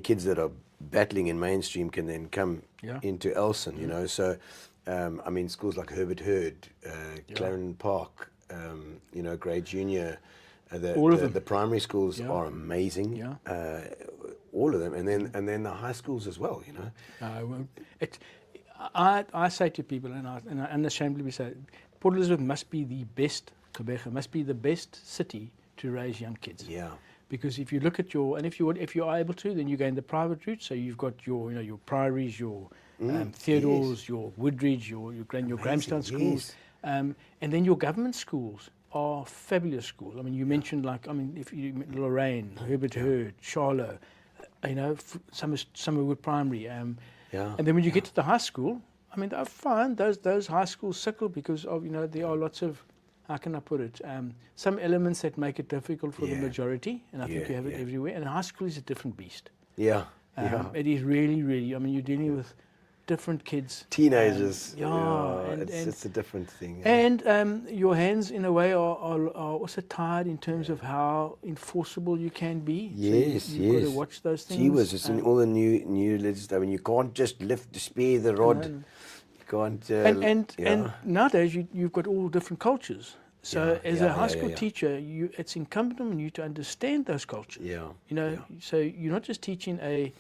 kids that are battling in mainstream can then come into ELSEN. You know, so I mean, schools like Herbert Hurd, Clarendon Park, grade junior. All of them. The primary schools are amazing. Yeah. All of them, and then the high schools as well. You know. I say to people, and I unashamedly say, Port Elizabeth must be the best. Quebec must be the best city to raise young kids. Yeah. Because if you look at if you are able to, then you go in the private route. So you've got your Priories, your Theodores, your Woodridge, your Grahamstown schools, and then your government schools are fabulous schools. I mean, you mentioned if you Lorraine, Herbert Hurd, Charlotte, Summerwood Primary, and then when you get to the high school, I mean, I find those high schools sickle because of there are lots of, how can I put it, some elements that make it difficult for the majority, and I think you have it everywhere. And high school is a different beast. Yeah. It is really, really. I mean, you're dealing with different kids, teenagers. It's a different thing. And your hands, in a way, are also tied in terms of how enforceable you can be. Yes, so you've got to watch those things. Gee whiz, it's in all the new legislation. You can't just spare the rod. You can't. And nowadays you've got all different cultures. So as a high school teacher, it's incumbent on you to understand those cultures. So you're not just teaching a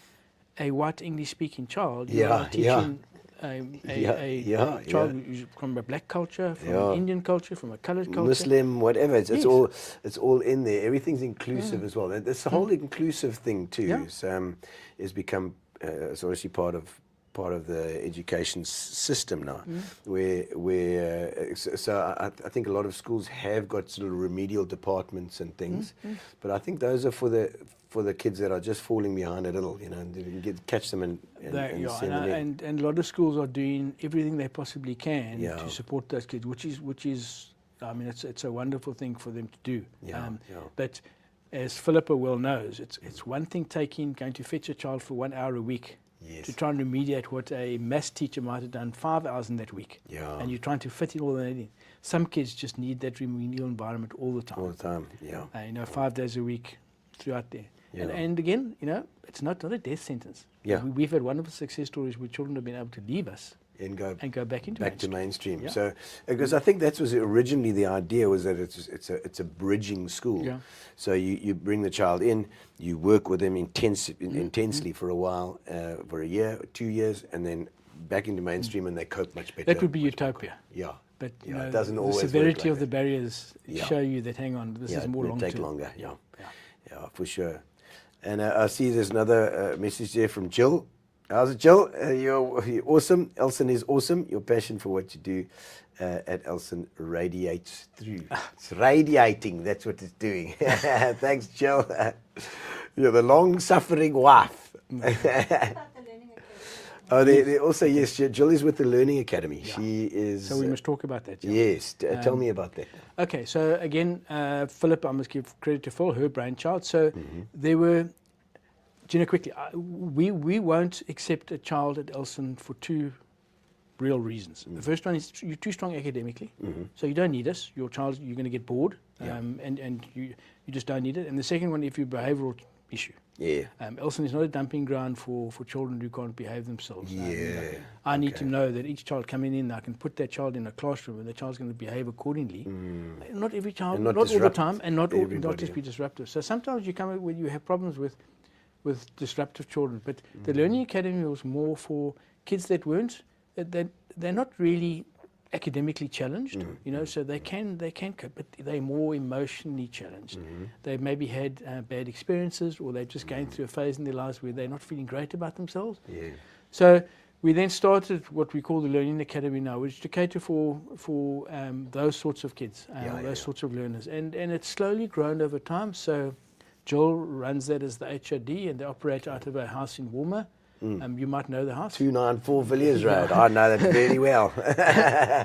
white English-speaking child. You are teaching a child who's from a black culture, from an Indian culture, from a coloured culture, Muslim, whatever. It's all in there. Everything's inclusive as well. This whole inclusive thing too is become it's obviously part of the education system now, where so I think a lot of schools have got sort of remedial departments and things, but I think those are for the kids that are just falling behind a little, and you can catch them and send them in. And a lot of schools are doing everything they possibly can to support those kids, which is I mean, it's a wonderful thing for them to do. But as Philippa well knows, it's one thing going to fetch a child for 1 hour a week. Yes. To try and remediate what a maths teacher might have done 5 hours in that week. And you're trying to fit it all in. Some kids just need that remedial environment all the time. 5 days a week throughout there. And again, it's not a death sentence. We've had wonderful success stories where children have been able to leave us and go back into mainstream. So, because I think that was originally the idea, was that it's a bridging school. So you bring the child in, you work with them intensely for a while, for a year, 2 years, and then back into mainstream, and they cope much better. That would be utopia. But it doesn't the always severity work of the barriers show you that, hang on, this is more long term. Take longer. Yeah, for sure. And I see there's another message there from Jill. How's it, Jill? You're awesome. ELSEN is awesome. Your passion for what you do at ELSEN radiates through. It's radiating. That's what it's doing. Thanks, Jill. You're the long-suffering wife. They also, yes, Jill is with the Learning Academy. She is. So we must talk about that. Yes. Tell me about that. Okay. So again, Philip, I must give credit to Phil, her brainchild. So there were Gino, quickly, we won't accept a child at ELSEN for two real reasons. The first one is you're too strong academically, so you don't need us. Your child, you're going to get bored, and you just don't need it. And the second one, if you behavioural issue. Yeah. ELSEN is not a dumping ground for children who can't behave themselves. I need to know that each child coming in, I can put that child in a classroom and the child's going to behave accordingly. Not every child, And not all the time, and not everybody. just be disruptive. So sometimes you come when you have problems with disruptive children. But the Learning Academy was more for kids that weren't, they're not really academically challenged, you know, so they can cope, but they're more emotionally challenged. They've maybe had bad experiences, or they're just going through a phase in their lives where they're not feeling great about themselves. So we then started what we call the Learning Academy now, which is to cater for those sorts of kids, those sorts of learners, and it's slowly grown over time. So Joel runs that as the HOD, and they operate out of a house in Walmer. You might know the house. 294 Villiers Road. I know that very well.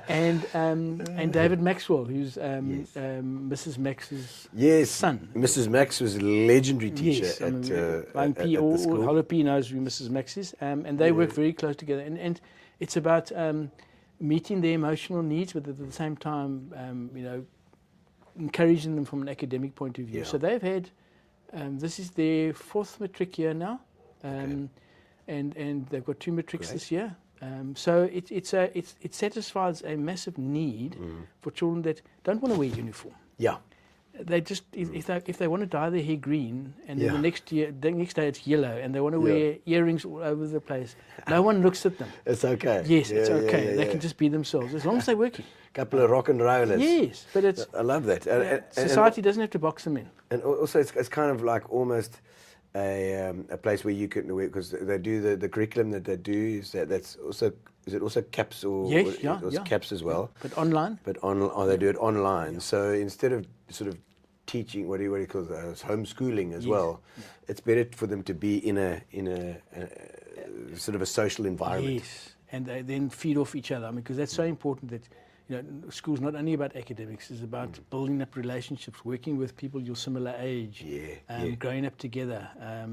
and David Maxwell, who's Mrs. Max's son. Mrs. Max was a legendary teacher Yes, at P, the or school. Hollow P knows who Mrs. Max is, and they work very close together. And it's about meeting their emotional needs, but at the same time, you know, encouraging them from an academic point of view. So they've had, this is their 4th matric year now. And they've got 2 matrics this year. So it satisfies a massive need for children that don't want to wear uniform. Yeah. They just if they want to dye their hair green, and then the next day it's yellow, and they want to wear earrings all over the place, no one looks at them. It's okay. Yes, it's okay. They can just be themselves as long as they're working. Couple of rock and rollers. Yes, but it's I love that. And society doesn't have to box them in. And also, it's kind of like almost a place where you can, because they do the curriculum that they do. Is it also CAPS or CAPS as well? But online. But they do it online. So instead of sort of teaching, what do you call it, homeschooling as well, it's better for them to be in a sort of a social environment. Yes, and they then feed off each other. I mean, because that's so important that, you know, school's not only about academics, it's about building up relationships, working with people your similar age, growing up together,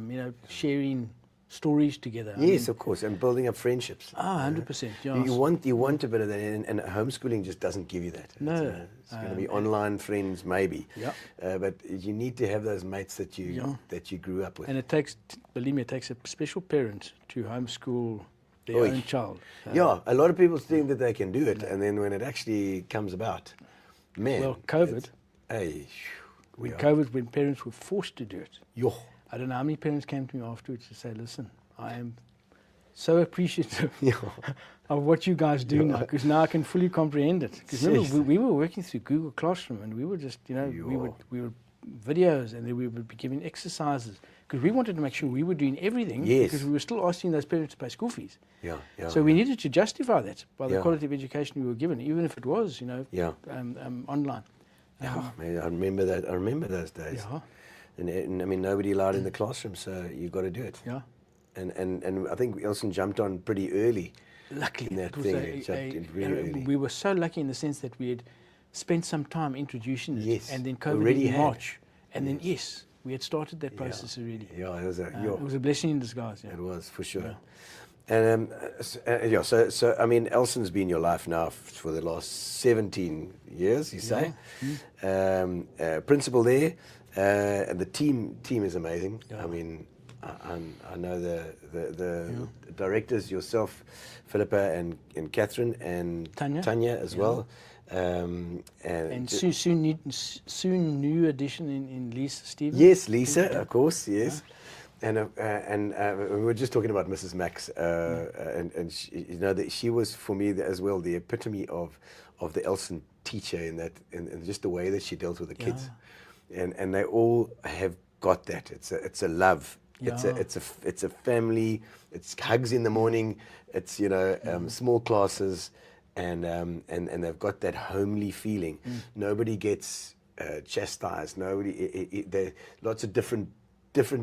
you know, sharing stories together. Yes, of course, and building up friendships. 100%. Yeah. You want a bit of that, and homeschooling just doesn't give you that. No. It's going to be online friends, maybe. Yeah. But you need to have those mates that you grew up with. And it takes, believe me, it takes a special parent to homeschool their own child. Yeah, a lot of people think that they can do it, and then when it actually comes about, man. Well, COVID. When When parents were forced to do it. Yo. I don't know how many parents came to me afterwards to say, listen, I am so appreciative of what you guys do now, because now I can fully comprehend it. Because remember, we were working through Google Classroom, and we were just, you know, we were videos, and then we would be giving exercises, because we wanted to make sure we were doing everything, because we were still asking those parents to pay school fees. So we needed to justify that by the quality of education we were given, even if it was, you know, online. Man, I remember that. I remember those days. Yeah. And I mean, nobody allowed in the classroom, so you've got to do it. Yeah. And I think ELSEN jumped on pretty early. Luckily, in that it was thing. It jumped in really early. we were so lucky in the sense that we had spent some time introducing it, and then COVID Already in had. March, and then we had started that process already. Yeah, it was It was a blessing in disguise. Yeah. It was, for sure. And so I mean, ELSEN's been your life now for the last 17 years, you say. Principal there, and the team is amazing. I mean, I know the directors, yourself, Philippa and Catherine, and Tanya as well. And soon new addition in Lisa Stevens. Yes, Lisa, of course, yes. And we were just talking about Mrs. Max, and she, you know, that she was for me as well the epitome of the ELSEN teacher in that, and just the way that she dealt with the kids, and they all have got that. It's a love. It's a family. It's hugs in the morning. It's, you know, small classes, and they've got that homely feeling. Nobody gets chastised. Nobody. There lots of different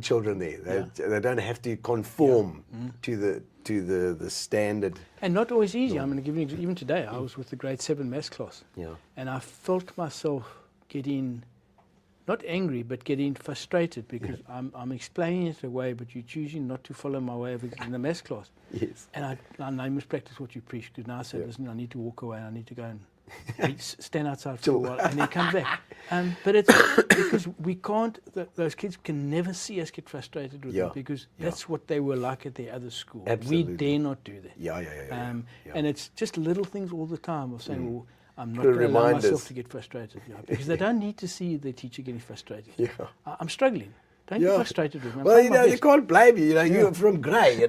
children there. They don't have to conform to the standard. And not always easy. I'm going to give you even today. I was with the grade 7 maths class, and I felt myself getting not angry, but getting frustrated because I'm explaining it away, but you're choosing not to follow my way of it in the maths class. Yes. And I must practice what you preach, because now I say, listen, I need to walk away, I need to go and stand outside for a while, and then come back. But it's because we can't, those kids can never see us get frustrated with them, because that's what they were like at their other school. Absolutely. We dare not do that. Yeah. And it's just little things all the time of saying, well, I'm not Put going to allow reminders. myself to get frustrated. Because they don't need to see their teacher getting frustrated. Yeah. I'm struggling. Don't get frustrated with me. I'm Well, trying my you best. can't blame you. You're from Grey,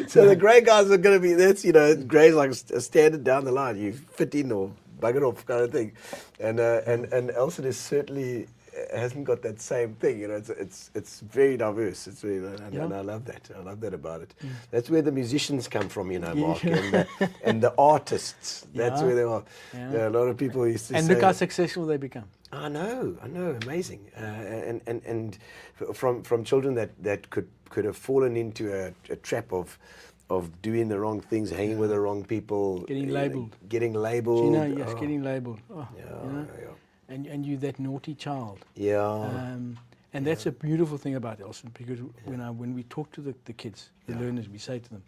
So the Grey guys are going to be, that's, Grey's like a standard down the line. You fit in or bugger off kind of thing. And ELSEN is certainly hasn't got that same thing. It's very diverse. It's very, and I love that. I love that about it. That's where the musicians come from, Mark, and the artists. That's where they are. Yeah. A lot of people used to say. And look how successful they become. I know, amazing, and from children that could have fallen into a trap of doing the wrong things, hanging with the wrong people, Getting labelled. getting labelled. Gino, yes, getting labelled. Oh, Yeah. And you that naughty child. Yeah. And that's a beautiful thing about ELSEN, because when we talk to the kids, the learners, we say to them,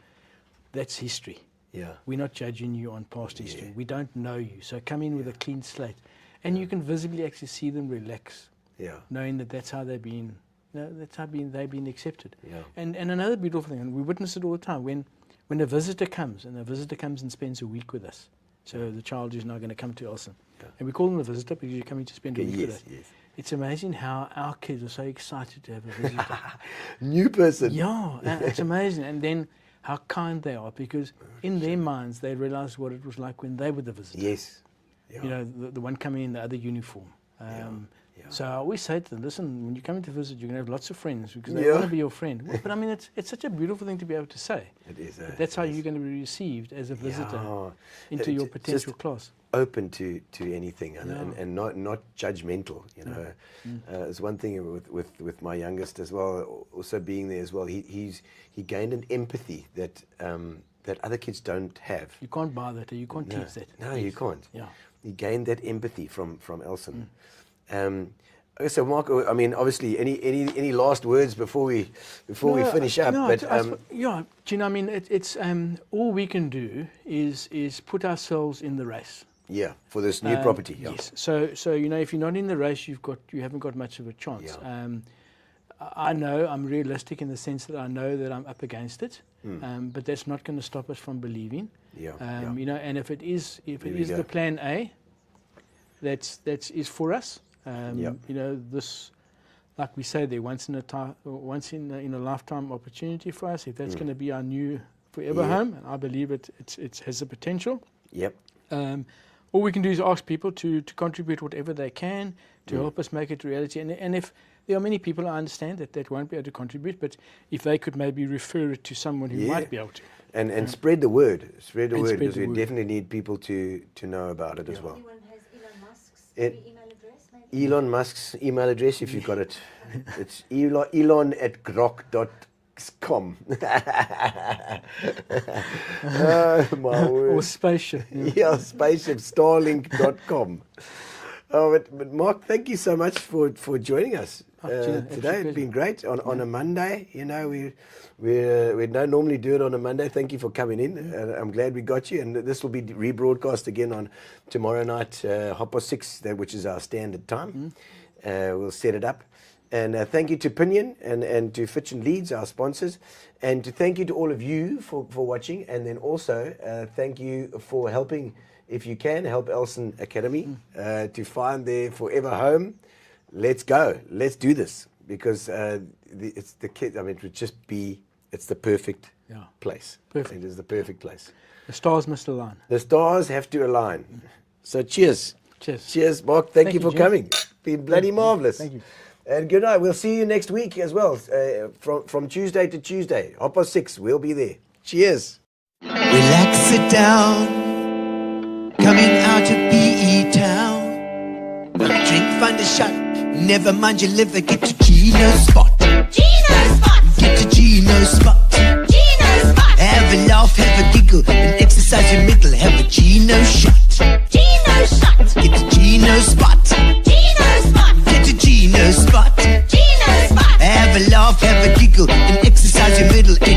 that's history. Yeah. We're not judging you on past history. We don't know you. So come in with a clean slate. And you can visibly actually see them relax, knowing that that's how they've been, they've been accepted. Yeah. And another beautiful thing, and we witness it all the time, when a visitor comes, and spends a week with us. So the child is now going to come to ELSEN. And we call them a visitor because you're coming to spend a week with us. Yes. It's amazing how our kids are so excited to have a visitor. New person. Yeah, it's amazing. And then how kind they are, because in their minds they realize what it was like when they were the visitor. Yes. Yeah. The one coming in the other uniform. So I always say to them, listen, when you come in to visit, you're going to have lots of friends because they want to be your friend. But I mean, it's such a beautiful thing to be able to say. It is. That's how you're going to be received as a visitor into your potential class. Open to anything and not judgmental. It's one thing with my youngest as well. Also being there as well, he gained an empathy that other kids don't have. You can't buy that, or you can't teach that. No, you can't. Yeah. He gained that empathy from ELSEN. So Mark, I mean, obviously, any last words before we finish up? No, But Gino, I mean, it's all we can do is put ourselves in the race. yeah, for this new property. Yeah. Yes. So if you're not in the race, you haven't got much of a chance. Yeah. I know I'm realistic in the sense that I know that I'm up against it, but that's not going to stop us from believing. Yeah. And if it is we the go. plan A, that is for us. This, like we say, there once in a lifetime opportunity for us. If that's going to be our new forever home, and I believe it has the potential. Yep. All we can do is ask people to contribute whatever they can to help us make it reality. And if there are many people, I understand that won't be able to contribute, but if they could maybe refer it to someone who might be able to. And spread the word. Spread the And word, spread because the we word. definitely need people to know about it as well. Anyone has Elon Musk's It- email address, maybe? Elon Musk's email address, if you've got it. It's elon@grok.com. Oh, my word. Or spaceship. Yeah, spaceship, starlink.com. Oh, but Mark, thank you so much for joining us Gino, today. absolute It's been great on a Monday. We don't normally do it on a Monday. Thank you for coming in. I'm glad we got you. And this will be rebroadcast again on tomorrow night, 6:30, which is our standard time. We'll set it up. And thank you to Pinion and to Fitch and Leeds, our sponsors. And to thank you to all of you for watching. And then also thank you for helping, if you can, help ELSEN Academy to find their forever home. Let's go. Let's do this. Because it's the kids, I mean, it would just be, it's the perfect place. Perfect. It is the perfect place. The stars must align. The stars have to align. So cheers. Cheers. Cheers, Mark. Thank you for Jim. coming. It's been bloody marvellous. Thank you. And good night. We'll see you next week as well. From Tuesday to Tuesday. 6:30. We'll be there. Cheers. Relax, sit down. Coming out of PE town. Drink, find a shot. Never mind your liver. Get to Gino's spot. Gino spot! Get to Gino's spot. Gino spot! Have a laugh, have a giggle, and exercise your middle. Have a Gino shot. Gino shot! Get to Gino's spot. Gino spot! Get to Gino's Have a laugh, have a giggle, and exercise your middle.